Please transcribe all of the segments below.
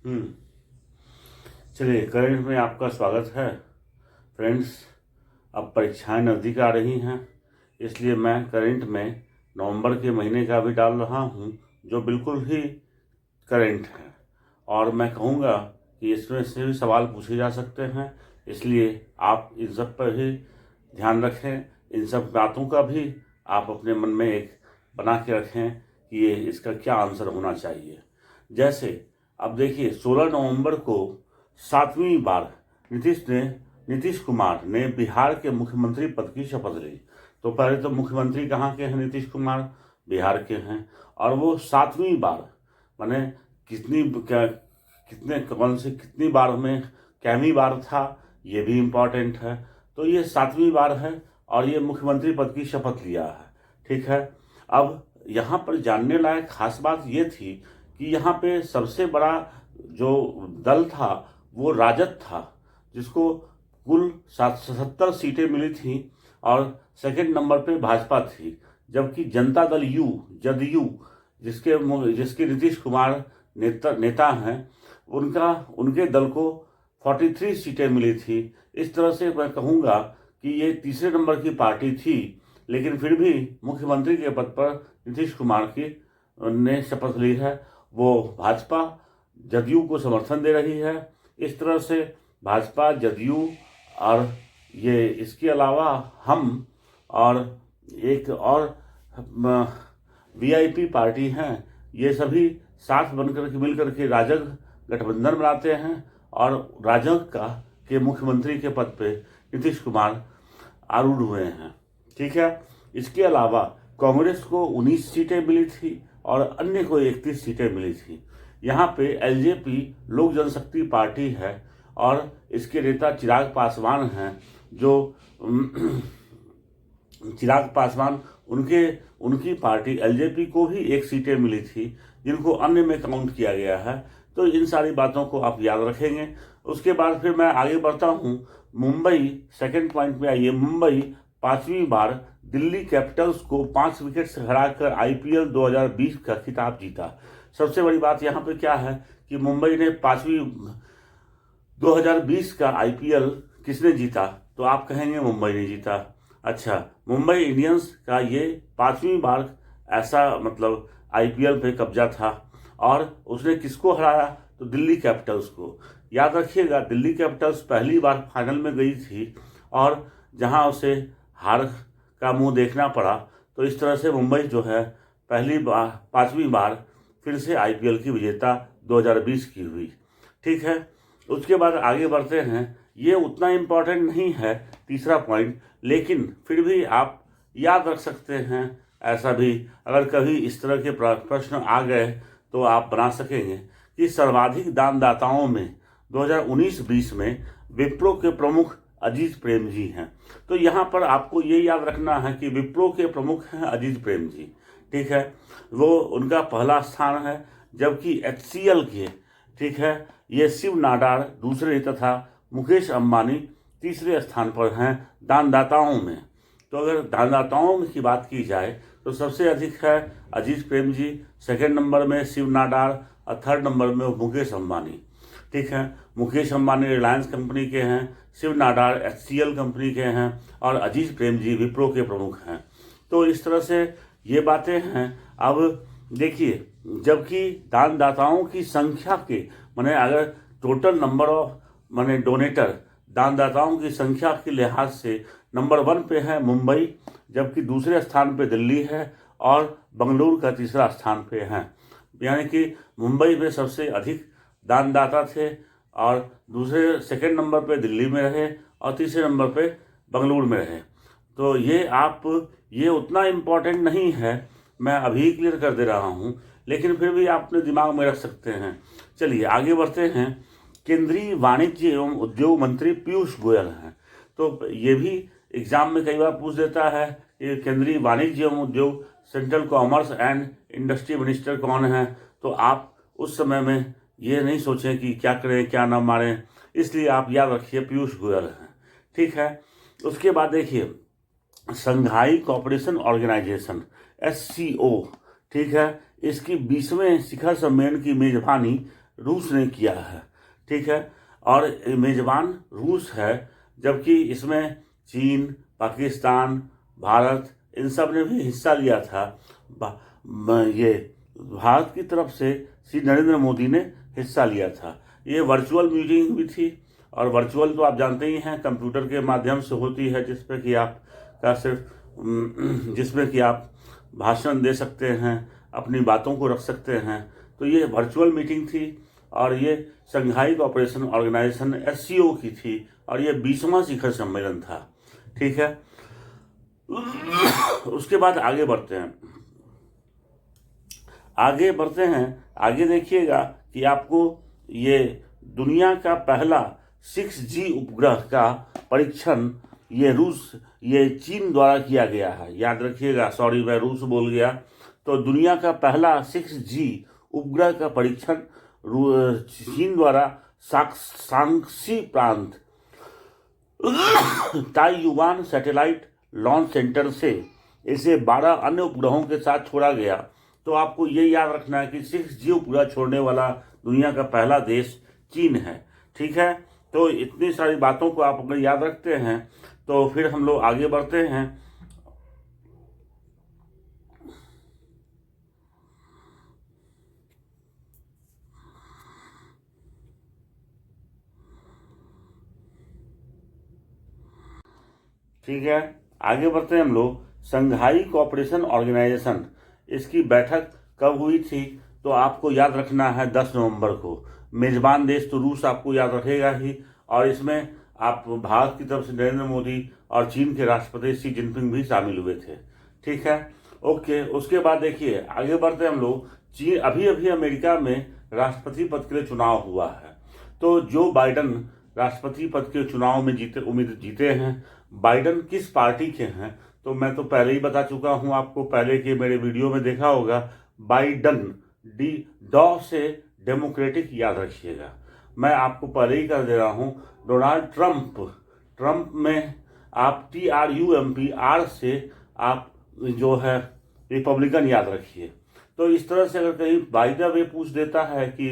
हम्म चलिए, करंट में आपका स्वागत है। फ्रेंड्स, अब परीक्षाएं नज़दीक आ रही हैं, इसलिए मैं करंट में नवंबर के महीने का भी डाल रहा हूं, जो बिल्कुल ही करंट है। और मैं कहूँगा कि इसमें से भी सवाल पूछे जा सकते हैं, इसलिए आप इन सब पर ही ध्यान रखें। इन सब बातों का भी आप अपने मन में एक बना के रखें कि ये इसका क्या आंसर होना चाहिए। जैसे अब देखिए, 16 नवंबर को 7वीं बार नीतीश कुमार ने बिहार के मुख्यमंत्री पद की शपथ ली। तो पहले तो मुख्यमंत्री कहाँ के हैं? नीतीश कुमार बिहार के हैं। और वो 7वीं बार, माने कितनी बार में कैमी बार था, ये भी इम्पोर्टेंट है। तो ये 7वीं बार है और ये मुख्यमंत्री पद की शपथ लिया है। ठीक है। अब यहाँ पर जानने लायक खास बात ये थी कि यहाँ पे सबसे बड़ा जो दल था वो राजद था, जिसको कुल 70 सीटें मिली थी, और सेकंड नंबर पे भाजपा थी। जबकि जनता दल यू, जदयू, जिसके नीतीश कुमार नेता हैं, उनके दल को 43 सीटें मिली थी। इस तरह से मैं कहूँगा कि ये तीसरे नंबर की पार्टी थी, लेकिन फिर भी मुख्यमंत्री के पद पर नीतीश कुमार ने शपथ ली है। वो भाजपा जदयू को समर्थन दे रही है। इस तरह से भाजपा, जदयू और ये इसके अलावा हम और एक और वीआईपी पार्टी हैं, ये सभी साथ बनकर के मिलकर के राजग गठबंधन बनाते हैं और राजग के मुख्यमंत्री के पद पे नीतीश कुमार आरूढ़ हुए हैं। ठीक है। इसके अलावा कांग्रेस को 19 सीटें मिली थी और अन्य को 31 सीटें मिली थी। यहाँ पे एलजेपी लोक जनशक्ति पार्टी है और इसके नेता चिराग पासवान हैं, जो चिराग पासवान, उनकी पार्टी एलजेपी को भी 1 सीटें मिली थी, जिनको अन्य में काउंट किया गया है। तो इन सारी बातों को आप याद रखेंगे। उसके बाद फिर मैं आगे बढ़ता हूँ। मुंबई, सेकंड पॉइंट पे आइए। मुंबई 5वीं बार दिल्ली कैपिटल्स को 5 विकेट से हराकर आईपीएल 2020 का खिताब जीता। सबसे बड़ी बात यहाँ पे क्या है कि मुंबई ने 2020 का आईपीएल किसने जीता? तो आप कहेंगे मुंबई ने जीता। अच्छा, मुंबई इंडियंस का ये 5वीं बार ऐसा मतलब आईपीएल पे कब्जा था, और उसने किसको हराया? तो दिल्ली कैपिटल्स को। याद रखिएगा, दिल्ली कैपिटल्स पहली बार फाइनल में गई थी और जहां उसे हार का मुंह देखना पड़ा। तो इस तरह से मुंबई जो है पहली बार 5वीं बार फिर से आईपीएल की विजेता 2020 की हुई। ठीक है। उसके बाद आगे बढ़ते हैं। ये उतना इम्पोर्टेंट नहीं है तीसरा पॉइंट, लेकिन फिर भी आप याद रख सकते हैं। ऐसा भी अगर कभी इस तरह के प्रश्न आ गए तो आप बना सकेंगे कि सर्वाधिक दानदाताओं में 2019-20 में विप्रो के प्रमुख अजीत प्रेम जी हैं। तो यहाँ पर आपको ये याद रखना है कि विप्रो के प्रमुख हैं अजीत प्रेम जी। ठीक है। वो उनका पहला स्थान है, जबकि एचसीएल के, ठीक है, ये शिव नाडार दूसरे तथा मुकेश अंबानी तीसरे स्थान पर हैं दानदाताओं में। तो अगर दानदाताओं की बात की जाए तो सबसे अधिक है अजीत प्रेम जी, सेकंड नंबर में शिव नाडार और थर्ड नंबर में मुकेश अंबानी। ठीक है। मुकेश अंबानी रिलायंस कंपनी के हैं, शिव नाडार एचसीएल कंपनी के हैं और अजीत प्रेम जी विप्रो के प्रमुख हैं। तो इस तरह से ये बातें हैं। अब देखिए, जबकि दानदाताओं की संख्या के माने अगर टोटल नंबर ऑफ माने डोनेटर दानदाताओं की संख्या के लिहाज से नंबर 1 पे है मुंबई, जबकि दूसरे स्थान पे दिल्ली है और बंगलुरु का तीसरा स्थान पे है। यानी कि मुंबई में सबसे अधिक दानदाता थे और दूसरे सेकंड नंबर पे दिल्ली में रहे और तीसरे नंबर पे बंगलुरु में रहे। तो ये उतना इम्पोर्टेंट नहीं है, मैं अभी क्लियर कर दे रहा हूँ, लेकिन फिर भी आप अपने दिमाग में रख सकते हैं। चलिए आगे बढ़ते हैं। केंद्रीय वाणिज्य एवं उद्योग मंत्री पीयूष गोयल हैं। तो ये भी एग्जाम में कई बार पूछ देता है कि केंद्रीय वाणिज्य एवं उद्योग, central commerce and industry minister कौन है? तो आप उस समय में ये नहीं सोचें कि क्या करें क्या ना मारें, इसलिए आप याद रखिए पीयूष गोयल हैं। ठीक है। उसके बाद देखिए, संघाई कोऑपरेशन ऑर्गेनाइजेशन एससीओ, ठीक है, इसकी 20वें शिखर सम्मेलन की मेजबानी रूस ने किया है, ठीक है। और मेजबान रूस है, जबकि इसमें चीन, पाकिस्तान, भारत इन सब ने भी हिस्सा लिया था। ये भारत की तरफ से श्री नरेंद्र मोदी ने हिस्सा लिया था। ये वर्चुअल मीटिंग भी थी, और वर्चुअल तो आप जानते ही हैं कंप्यूटर के माध्यम से होती है, जिसमें कि आप भाषण दे सकते हैं, अपनी बातों को रख सकते हैं। तो ये वर्चुअल मीटिंग थी, और ये शंघाई कोऑपरेशन ऑर्गेनाइजेशन SCO की थी, और ये 20वां शिखर सम्मेलन था, ठीक है। उसके बाद आगे बढ़ते हैं। आगे देखिएगा कि आपको ये दुनिया का पहला 6G उपग्रह का परीक्षण ये चीन द्वारा किया गया है। याद रखिएगा, सॉरी मैं रूस बोल गया। तो दुनिया का पहला 6G उपग्रह का परीक्षण चीन द्वारा शांक्सी प्रांत ताइयुआन सैटेलाइट लॉन्च सेंटर से इसे 12 अन्य उपग्रहों के साथ छोड़ा गया। तो आपको ये याद रखना है कि 6G उपग्रह छोड़ने वाला दुनिया का पहला देश चीन है, ठीक है। तो इतनी सारी बातों को आप अगर याद रखते हैं तो फिर हम लोग आगे बढ़ते हैं। ठीक है, आगे बढ़ते हैं हम लोग। शंघाई कोऑपरेशन ऑर्गेनाइजेशन, इसकी बैठक कब हुई थी? तो आपको याद रखना है 10 नवंबर को। मेजबान देश तो रूस आपको याद रखेगा ही, और इसमें आप भारत की तरफ से नरेंद्र मोदी और चीन के राष्ट्रपति शी जिनपिंग भी शामिल हुए थे, ठीक है। ओके, उसके बाद देखिए आगे बढ़ते हैं हम लोग। चीन अभी अमेरिका में राष्ट्रपति पद के लिए चुनाव हुआ है। तो जो बाइडन राष्ट्रपति पद के चुनाव में जीते हैं। बाइडन किस पार्टी के हैं? तो मैं तो पहले ही बता चुका हूं आपको, पहले के मेरे वीडियो में देखा होगा। बाइडन डॉ से डेमोक्रेटिक याद रखिएगा, मैं आपको पहले ही कर दे रहा हूं। डोनाल्ड ट्रंप में आप TRUMP आर से आप जो है रिपब्लिकन याद रखिए। तो इस तरह से अगर कहीं बाइडन वे पूछ देता है कि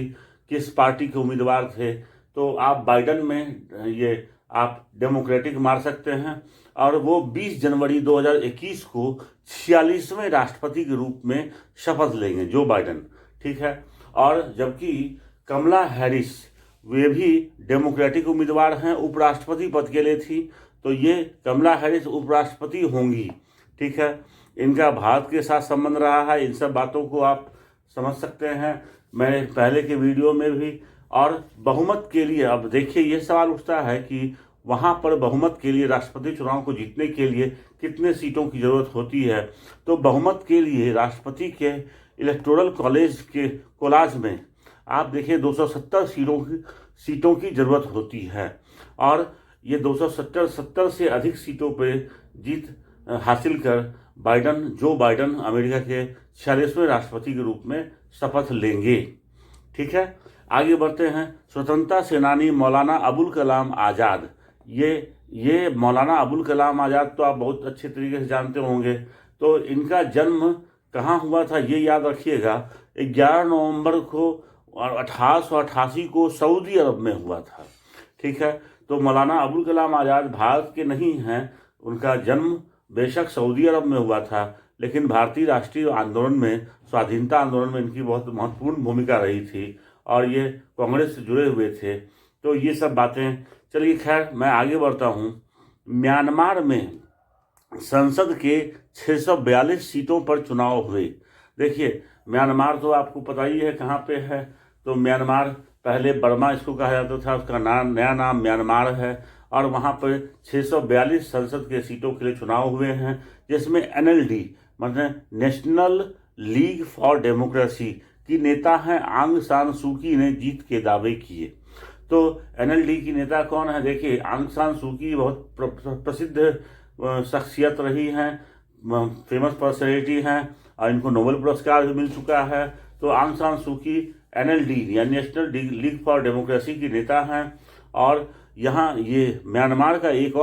किस पार्टी के उम्मीदवार थे, तो आप बाइडन में ये आप डेमोक्रेटिक मार सकते हैं। और वो 20 जनवरी 2021 को 46वें राष्ट्रपति के रूप में शपथ लेंगे जो बाइडन, ठीक है। और जबकि कमला हैरिस वे भी डेमोक्रेटिक उम्मीदवार हैं, उपराष्ट्रपति पद के लिए थी। तो ये कमला हैरिस उपराष्ट्रपति होंगी, ठीक है। इनका भारत के साथ संबंध रहा है, इन सब बातों को आप समझ सकते हैं, मैंने पहले के वीडियो में भी। और बहुमत के लिए अब देखिए ये सवाल उठता है कि वहाँ पर बहुमत के लिए राष्ट्रपति चुनाव को जीतने के लिए कितने सीटों की ज़रूरत होती है। तो बहुमत के लिए राष्ट्रपति के इलेक्टोरल कोलाज में आप देखिए 270 सीटों की ज़रूरत होती है, और ये 270 से अधिक सीटों पर जीत हासिल कर जो बाइडन अमेरिका के 46वें राष्ट्रपति के रूप में शपथ लेंगे, ठीक है। आगे बढ़ते हैं। स्वतंत्रता सेनानी मौलाना अबुल कलाम आज़ाद, ये मौलाना अबुल कलाम आज़ाद तो आप बहुत अच्छे तरीके से जानते होंगे। तो इनका जन्म कहाँ हुआ था ये याद रखिएगा। 11 नवंबर को 1888 को सऊदी अरब में हुआ था, ठीक है। तो मौलाना अबुल कलाम आज़ाद भारत के नहीं हैं, उनका जन्म बेशक सऊदी अरब में हुआ था, लेकिन भारतीय राष्ट्रीय आंदोलन में, स्वाधीनता आंदोलन में इनकी बहुत महत्वपूर्ण भूमिका रही थी, और ये कांग्रेस से जुड़े हुए थे। तो ये सब बातें, चलिए खैर मैं आगे बढ़ता हूँ। म्यांमार में संसद के 642 सीटों पर चुनाव हुए। देखिए म्यांमार तो आपको पता ही है कहाँ पे है। तो म्यांमार पहले बर्मा इसको कहा जाता था, उसका नया नाम म्यांमार है। और वहाँ पर 642 संसद के सीटों के लिए चुनाव हुए हैं, जिसमें NLD मतलब नेशनल लीग फॉर डेमोक्रेसी की नेता हैं आंग सान सू की ने जीत के दावे किए। तो NLD की नेता कौन है? देखिए आंग सान सू की बहुत प्रसिद्ध शख्सियत रही हैं, फेमस पर्सनैलिटी हैं, और इनको नोबेल पुरस्कार भी मिल चुका है। तो आंग सान सू की NLD या नेशनल लीग फॉर डेमोक्रेसी की नेता हैं। और यहाँ ये म्यांमार का एक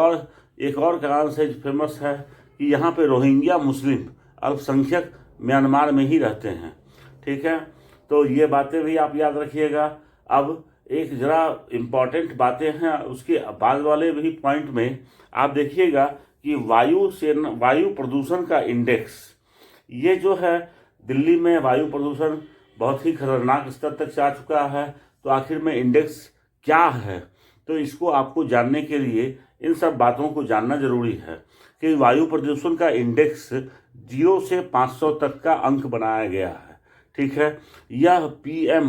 और कारण से फेमस है कि यहाँ पे रोहिंग्या मुस्लिम अल्पसंख्यक म्यांमार में ही रहते हैं, ठीक है। तो ये बातें भी आप याद रखिएगा। अब एक ज़रा इम्पॉर्टेंट बातें हैं उसके बाद वाले भी पॉइंट में आप देखिएगा कि वायु प्रदूषण का इंडेक्स, ये जो है दिल्ली में वायु प्रदूषण बहुत ही खतरनाक स्तर तक जा चुका है। तो आखिर में इंडेक्स क्या है, तो इसको आपको जानने के लिए इन सब बातों को जानना जरूरी है कि वायु प्रदूषण का इंडेक्स 0 से 500 तक का अंक बनाया गया है। ठीक है, यह PM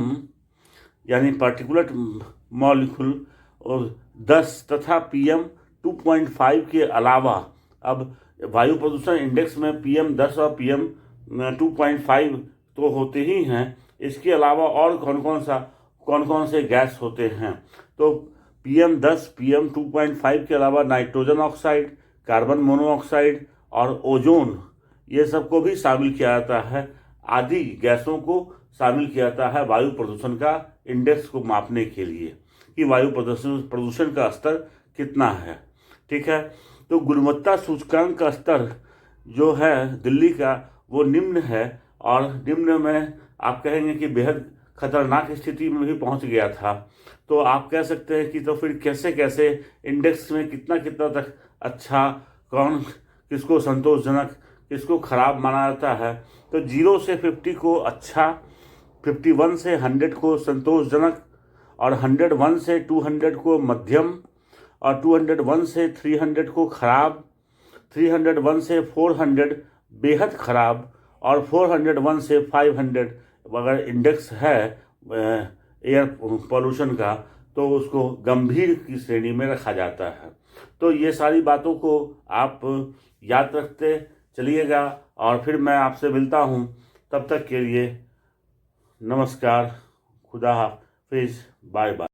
यानी पार्टिकुलेट मॉलिक्यूल और 10 तथा PM 2.5 के अलावा, अब वायु प्रदूषण इंडेक्स में PM 10 और PM 2.5 तो होते ही हैं, इसके अलावा और कौन कौन से गैस होते हैं। तो PM 10 PM 2.5 के अलावा नाइट्रोजन ऑक्साइड, कार्बन मोनोऑक्साइड और ओजोन, ये सबको भी शामिल किया जाता है, आदि गैसों को शामिल किया जाता है वायु प्रदूषण का इंडेक्स को मापने के लिए कि वायु प्रदूषण का स्तर कितना है। ठीक है, तो गुणवत्ता सूचकांक का स्तर जो है दिल्ली का वो निम्न है, और निम्न में आप कहेंगे कि बेहद खतरनाक स्थिति में भी पहुंच गया था। तो आप कह सकते हैं कि तो फिर कैसे कैसे इंडेक्स में कितना कितना तक अच्छा, कौन किसको संतोषजनक, किसको खराब माना जाता है। तो 0 से 50 को अच्छा, 51 से 100 को संतोषजनक, और 101 से 200 को मध्यम, और 201 से 300 को खराब, 301 से 400 बेहद खराब, और 401 से 500 अगर इंडेक्स है एयर पोल्यूशन का तो उसको गंभीर की श्रेणी में रखा जाता है। तो ये सारी बातों को आप याद रखते चलिएगा, और फिर मैं आपसे मिलता हूँ। तब तक के लिए नमस्कार, खुदा हाफिज, बाय बाय।